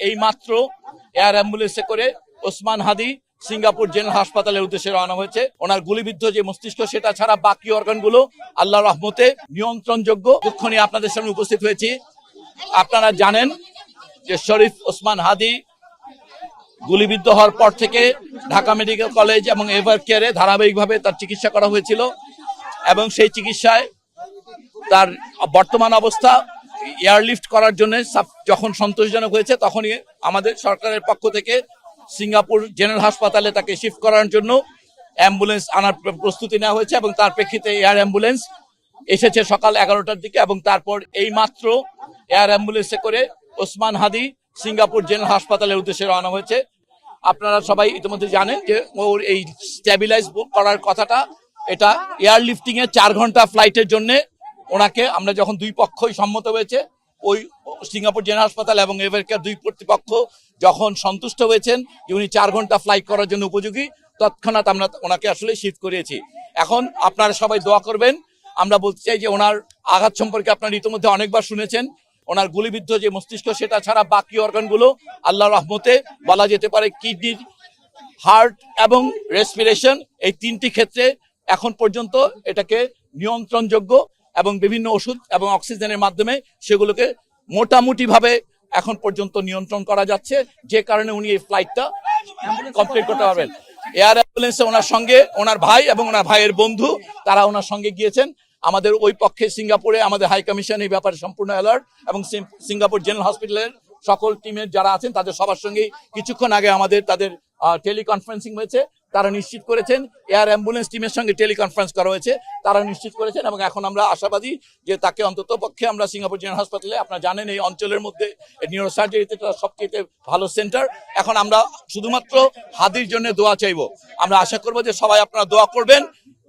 এই মাত্র এয়ার অ্যাম্বুলেন্সে করে ওসমান হাদি সিঙ্গাপুর জেনারেল হাসপাতালের উদ্দেশ্যে রওনা হয়েছে। ওনার গুলিবিদ্ধ যে মস্তিষ্ক সেটা ছাড়া বাকি অর্গানগুলো আল্লাহর রহমতে নিয়ন্ত্রণযোগ্য। দুঃখ নিয়ে আপনাদের সামনে উপস্থিত হয়েছি। আপনারা জানেন যে শরীফ ওসমান হাদি গুলিবিদ্ধ হওয়ার পর থেকে ঢাকা মেডিকেল কলেজ এবং এভার কেয়ারে ধারাবাহিকভাবে তার চিকিৎসা করা হয়েছিল এবং সেই চিকিৎসায় তার বর্তমান অবস্থা এয়ারলিফট করার জন্য যখন সন্তোষজনক হয়েছে তখনই আমাদের সরকারের পক্ষ থেকে সিঙ্গাপুর জেনারেল হাসপাতালে তাকে শিফট করার জন্য অ্যাম্বুলেন্স আনার প্রস্তুতি নেওয়া হয়েছে এবং তার প্রেক্ষিতে এয়ার অ্যাম্বুলেন্স এসেছে সকাল 11টার দিকে এবং তারপর এই মাত্র এয়ার অ্যাম্বুলেন্সে করে ওসমান হাদি সিঙ্গাপুর জেনারেল হাসপাতালের উদ্দেশ্যে রওনা হয়েছে। আপনারা সবাই ইতিমধ্যে জানেন যে ওর এই স্ট্যাবিলাইজ করার কথাটা, এটা এয়ারলিফটিং এ 4 ঘন্টা ফ্লাইটের জন্য ওনাকে আমরা যখন দুই পক্ষই সম্মত হয়েছে, ওই সিঙ্গাপুর জেনারেল হাসপাতাল এবং এভারকেয়ার দুই কর্তৃপক্ষ যখন সন্তুষ্ট হয়েছেন যে উনি 4 ঘন্টা ফ্লাইট করার জন্য উপযোগী, তৎক্ষণাৎ আমরা ওনাকে আসলে শিফট করিয়েছি। এখন আপনারা সবাই দোয়া করবেন। আমরা বলতে চাই যে ওনার আঘাত সম্পর্কে আপনারা ইতিমধ্যে অনেকবার শুনেছেন। ওনার গুলিবিদ্ধ যে মস্তিষ্ক সেটা ছাড়া বাকি অর্গানগুলো আল্লাহর রহমতে বলা যেতে পারে কিডনি, হার্ট এবং রেসপিরেশন, এই 3টি ক্ষেত্রে এখন পর্যন্ত এটাকে নিয়ন্ত্রণযোগ্য এবং বিভিন্ন ওষুধ এবং অক্সিজেনের মাধ্যমে সেগুলোকে মোটামুটি ভাবে এখন পর্যন্ত নিয়ন্ত্রণ করা যাচ্ছে, যে কারণে উনি এই ফ্লাইটটা কমপ্লিট করতে পারবেন। এয়ার অ্যাম্বুলেন্সে ওনার সঙ্গে ওনার ভাই এবং ওনার ভাইয়ের বন্ধু তারা ওনার সঙ্গে গিয়েছেন। আমাদের ওই পক্ষে সিঙ্গাপুরে আমাদের হাই কমিশন এই ব্যাপারে সম্পূর্ণ অ্যালার্ট এবং সিঙ্গাপুর জেনারেল হসপিটালের সকল টিমের যারা আছেন তাদের সবার সঙ্গেই কিছুক্ষণ আগে আমাদের তাদের টেলিকনফারেন্সিং হয়েছে। তারা নিশ্চিত করেছেন, এয়ার অ্যাম্বুলেন্স টিমের সঙ্গে টেলিকনফারেন্স করা হয়েছে, তারা নিশ্চিত করেছেন এবং এখন আমরা আশাবাদী যে তাকে অন্তত পক্ষে আমরা সিঙ্গাপুর জেনারেল হাসপাতালে, আপনারা জানেন এই অঞ্চলের মধ্যে নিউরোসার্জারিতে সবচেয়ে ভালো সেন্টার, এখন আমরা শুধুমাত্র হাদির জন্য দোয়া চাইব। আমরা আশা করবো যে সবাই আপনারা দোয়া করবেন,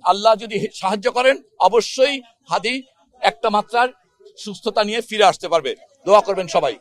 আল্লাহ যদি সাহায্য করেন অবশ্যই হাদি একটা মাত্রার সুস্থতা নিয়ে ফিরে আসতে পারবে। দোয়া করবেন সবাই।